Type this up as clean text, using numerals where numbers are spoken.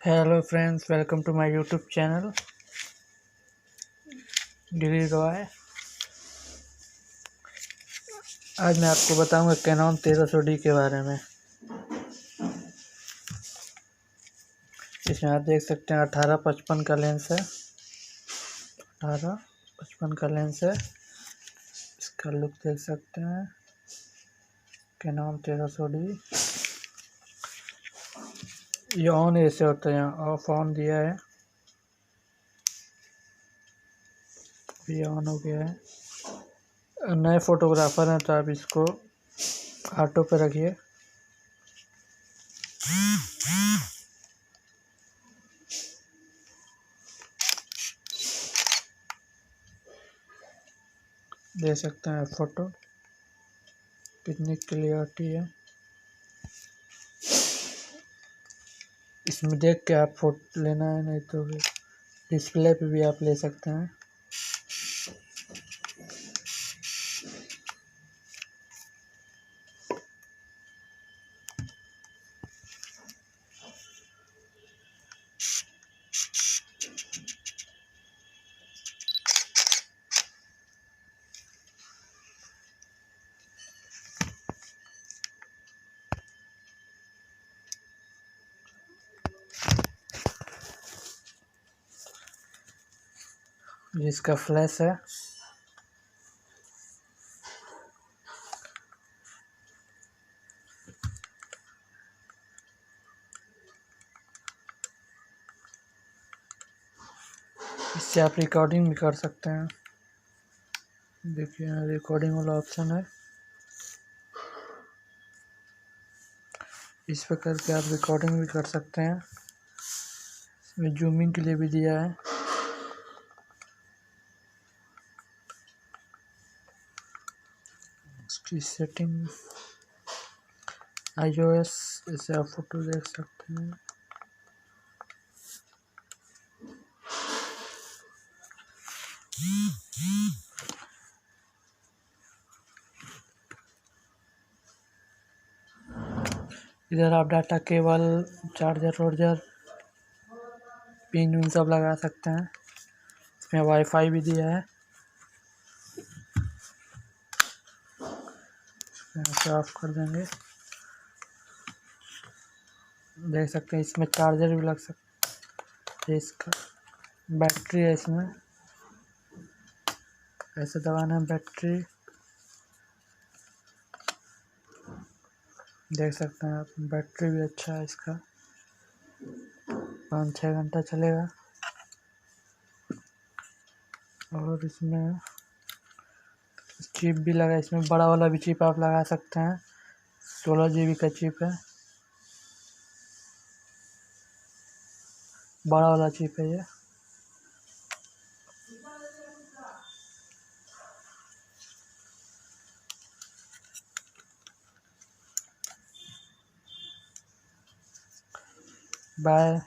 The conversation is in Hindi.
Hello friends, welcome to my YouTube channel Gili Roy. आज मैं आपको बताऊंगा कैनन 1300D के बारे में। इसमें आप देख सकते हैं 18-55 का लेंस है। 18-55 का लेंस है। इसका लुक देख सकते हैं। कैनन 1300D ये ऑन ऐसे होता है, यहाँ ऑफ ऑन दिया है, ये ऑन हो गया है। नए फोटोग्राफर हैं तो आप इसको ऑटो पे रखिए। देख सकते हैं फोटो कितनी क्लियरिटी है। इसमें देख के आप फोटो लेना है, नहीं तो डिस्प्ले पे भी आप ले सकते हैं। जिसका फ्लैश है, इससे आप रिकॉर्डिंग भी कर सकते हैं। देखिए यहाँ रिकॉर्डिंग वाला ऑप्शन है, इस पर करके आप रिकॉर्डिंग भी कर सकते हैं। इसमें जूमिंग के लिए भी दिया है। इसकी सेटिंग iOS, इसे आप फोटो देख सकते हैं। इधर आप डाटा केबल, चार्जर पिन उन सब लगा सकते हैं। इसमें वाईफाई भी दिया है। इसे ऑफ कर देंगे। देख सकते हैं इसमें चार्जर भी लग सकता है। इसका बैटरी है, इसमें ऐसे दबाना है बैटरी। देख सकते हैं आप, बैटरी भी अच्छा है इसका, 5-6 घंटा चलेगा। और इसमें चिप भी लगा, इसमें बड़ा वाला भी चिप आप लगा सकते हैं। 16 GB का चिप है, बड़ा वाला चिप है ये। बाय।